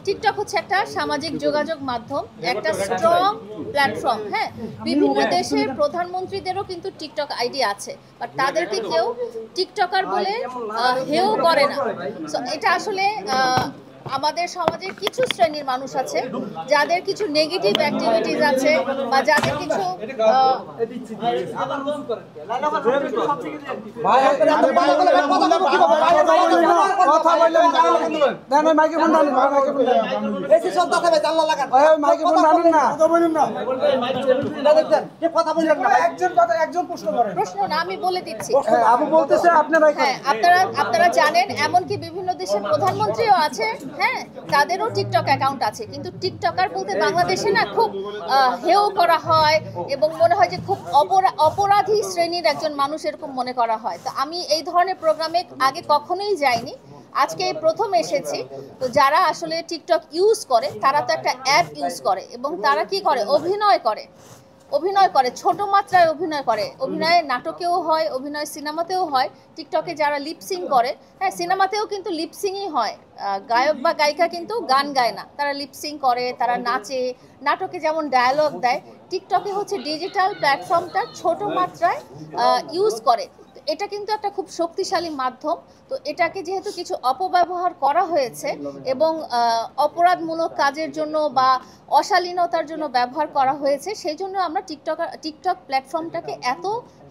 TikTok হচ্ছে একটা সামাজিক যোগাযোগ মাধ্যম, একটা স্ট্রং প্ল্যাটফর্ম। হ্যাঁ, বিভিন্ন দেশের প্রধানমন্ত্রীদেরও কিন্তু টিকটক আইডি আছে, বাট তাদেরকে কেউ টিকটকার বলে হেও করে না। সো এটা আসলে আমাদের সমাজের কিছু শ্রেণীর মানুষ আছে যাদের কিছু নেগেটিভ অ্যাক্টিভিটিস আছে বা যাদের কিছু প্রশ্ন না, আমি বলে দিচ্ছি। আপনারা জানেন এমনকি বিভিন্ন দেশের প্রধানমন্ত্রীও আছে, হ্যাঁ, তাদেরও টিকটক অ্যাকাউন্ট আছে, কিন্তু টিকটকার বলতে বাংলাদেশে না খুব হেও করা হয় এবং মনে হয় যে খুব অপরাধী শ্রেণীর একজন মানুষ এরকম মনে করা হয়। তো আমি এই ধরনের প্রোগ্রামে আগে কখনোই যাইনি, আজকে প্রথম এসেছি। তো যারা আসলে টিকটক ইউজ করে তারা তো একটা অ্যাপ ইউজ করে এবং তারা কি করে, অভিনয় করে ছোট মাত্রায় অভিনয় করে। অভিনয় নাটকেও হয়, অভিনয় সিনেমাতেও হয়। টিকটকে যারা লিপসিং করে, হ্যাঁ, সিনেমাতেও কিন্তু লিপসিংই হয়, গায়ক বা গায়িকা কিন্তু গান গায় না, তারা লিপসিং করে, তারা নাচে, নাটকে যেমন ডায়ালগ দেয়। টিকটকে হচ্ছে ডিজিটাল প্ল্যাটফর্মটা ছোট মাত্রায় ইউজ করে। এটা কিন্তু একটা খুব শক্তিশালী মাধ্যম। তো এটাকে যেহেতু কিছু অপব্যবহার করা হয়েছে এবং অপরাধমূলক কাজের জন্য বা অশালীনতার জন্য ব্যবহার করা হয়েছে, সেই জন্য আমরা টিকটক প্ল্যাটফর্মটাকে এত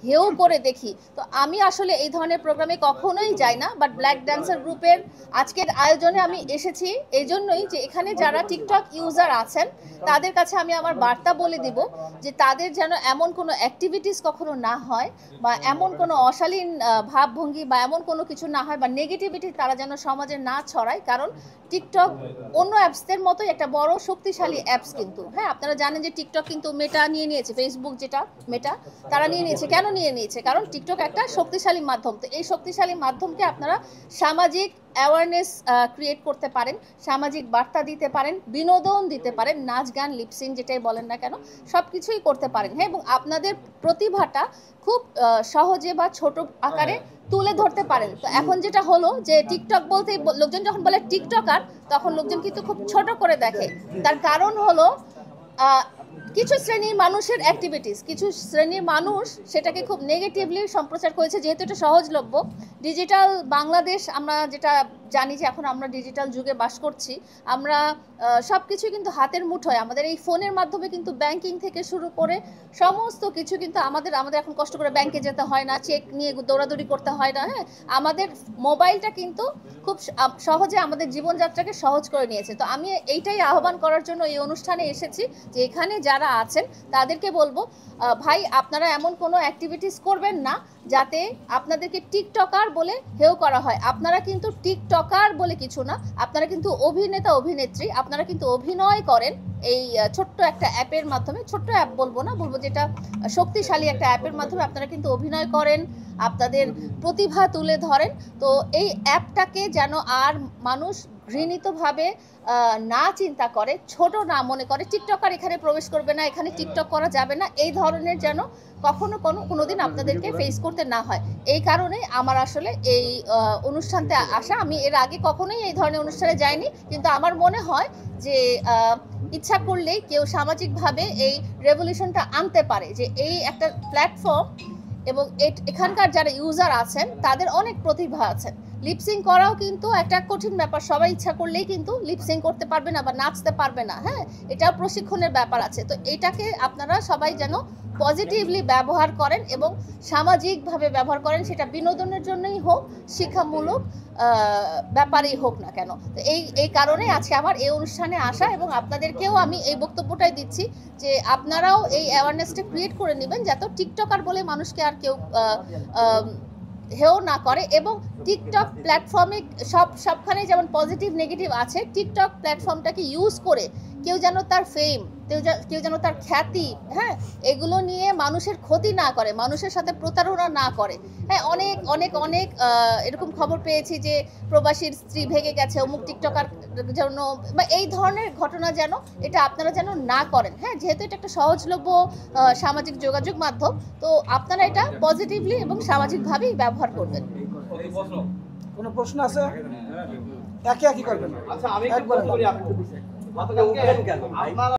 হেও করে দেখি। তো আমি আসলে এই ধরনের প্রোগ্রামে কখনোই যাই না, বাট ব্ল্যাক ড্যান্সার গ্রুপের আজকের আয়োজনে আমি এসেছি এই জন্যই যে এখানে যারা টিকটক ইউজার আছেন তাদের কাছে আমি আমার বার্তা বলে দিব যে তাদের যেন এমন কোনো অ্যাক্টিভিটিস কখনো না হয় বা এমন কোনো অশালীন ভাবভঙ্গি বা এমন কোনো কিছু না হয় বা নেগেটিভিটি তারা যেন সমাজে না ছড়ায়। কারণ টিকটক অন্য অ্যাপসদের মতোই একটা বড় শক্তিশালী অ্যাপস কিন্তু। হ্যাঁ, আপনারা জানেন যে টিকটক কিন্তু মেটা নিয়ে নিয়েছে, ফেসবুক যেটা মেটা, তারা নিয়ে নিয়েছে। কেন নিয়ে নিয়েছে? কারণ টিকটক একটা শক্তিশালী মাধ্যম। তো এই শক্তিশালী মাধ্যমকে আপনারা সামাজিক অ্যাওয়ারনেস ক্রিয়েট করতে পারেন, সামাজিক বার্তা দিতে পারেন, বিনোদন দিতে পারেন, নাচ গান লিপসিং যেটাই বলেন না কেন সব কিছুই করতে পারেন। হ্যাঁ, এবং আপনাদের প্রতিভাটা খুব সহজে বা ছোট আকারে তুলে ধরতে পারেন। তো এখন যেটা হলো যে টিকটক বলতে লোকজন যখন বলে টিকটকার, তখন লোকজন কিন্তু খুব ছোট করে দেখে। তার কারণ হলো কিছু শ্রেণীর মানুষের অ্যাক্টিভিটিস, কিছু শ্রেণীর মানুষ সেটাকে খুব নেগেটিভলি সম্প্রচার করেছে। যেহেতু এটা সহজলভ্য, ডিজিটাল বাংলাদেশ আমরা যেটা জানি যে এখন আমরা ডিজিটাল যুগে বাস করছি, আমরা সব কিছু কিন্তু হাতের মুঠোয়, আমাদের এই ফোনের মাধ্যমে কিন্তু ব্যাংকিং থেকে শুরু করে সমস্ত কিছু কিন্তু আমাদের এখন কষ্ট করে ব্যাংকে যেতে হয় না, চেক নিয়ে দৌড়াদৌড়ি করতে হয় না। হ্যাঁ, আমাদের মোবাইলটা কিন্তু খুব সহজে আমাদের জীবনযাত্রাকে সহজ করে নিয়েছে। তো আমি এইটাই আহ্বান করার জন্য এই অনুষ্ঠানে এসেছি যে এখানে যারা আছেন তাদেরকে বলবো, ভাই আপনারা এমন কোনো অ্যাক্টিভিটিস করবেন না যাতে আপনাদেরকে টিকটকার বলে হেও করা হয়। আপনারা কিন্তু টিকটকার বলে কিছু না, আপনারা কিন্তু অভিনেতা অভিনেত্রী, আপনারা কিন্তু অভিনয় করেন এই ছোট্ট একটা অ্যাপের মাধ্যমে। ছোট্ট অ্যাপ বলবো না, বলবো যেটা শক্তিশালী একটা অ্যাপের মাধ্যমে আপনারা কিন্তু অভিনয় করেন, আপনাদের প্রতিভা তুলে ধরেন। তো এই অ্যাপটাকে যেন আর মানুষ ঘৃণিতভাবে না চিন্তা করে, ছোট না মনে করে, টিকটকার এখানে প্রবেশ করবে না, এখানে টিকটক করা যাবে না, এই ধরনের যেন কখনো কোনোদিন আপনাদেরকে ফেস করতে না হয়। এই কারণে আমার আসলে এই অনুষ্ঠানতে আসা। আমি এর আগে কখনোই এই ধরনের অনুষ্ঠানে যাইনি, কিন্তু আমার মনে হয় যে ইচ্ছা করলেই কেউ সামাজিকভাবে এই রেভলিউশনটা আনতে পারে, যে এই একটা প্ল্যাটফর্ম এবং এখানকার যারা ইউজার আছেন তাদের অনেক প্রতিভা আছে। লিপসিং করাও কিন্তু একটা কঠিন ব্যাপার, সবাই ইচ্ছা করলেই কিন্তু লিপসিং করতে পারবে না বা নাচতে পারবে না। হ্যাঁ, এটাও প্রশিক্ষণের ব্যাপার আছে। তো এটাকে আপনারা সবাই যেন পজিটিভলি ব্যবহার করেন এবং সামাজিকভাবে ব্যবহার করেন, সেটা বিনোদনের জন্যই হোক, শিক্ষামূলক ব্যাপারেই হোক না কেন। তো এই কারণে আজকে আমার এই অনুষ্ঠানে আসা এবং আপনাদেরকেও আমি এই বক্তব্যটাই দিচ্ছি যে আপনারাও এই অ্যাওয়ারনেসটা ক্রিয়েট করে নেবেন যাতে টিকটকার বলে মানুষকে আর কেউ হেও না করে। এবং টিকটক প্ল্যাটফর্মে সবখানে যেমন পজিটিভ নেগেটিভ আছে, টিকটক প্ল্যাটফর্মটাকে ইউজ করে কেউ যেন তার ফেম, কেউ যেন তার খ্যাতি, হ্যাঁ, এগুলো নিয়ে মানুষের ক্ষতি না করে, মানুষের সাথে প্রতারণা না করে। হ্যাঁ, অনেক অনেক অনেক এরকম খবর পেয়েছি যে প্রবাসীর স্ত্রী ভেগে গেছে অমুক টিকটকার জন্য, বা এই ধরনের ঘটনা যেন এটা আপনারা যেন না করেন। হ্যাঁ, যেহেতু এটা একটা সহজলভ্য সামাজিক যোগাযোগ মাধ্যম, তো আপনারা এটা পজিটিভলি এবং সামাজিকভাবেই ব্যবহার করবেন। কোনো প্রশ্ন আছে? একই করবেন আচ্ছা আমি একটু একবারে প্রশ্ন করি আপু। গতকালকে আপনারা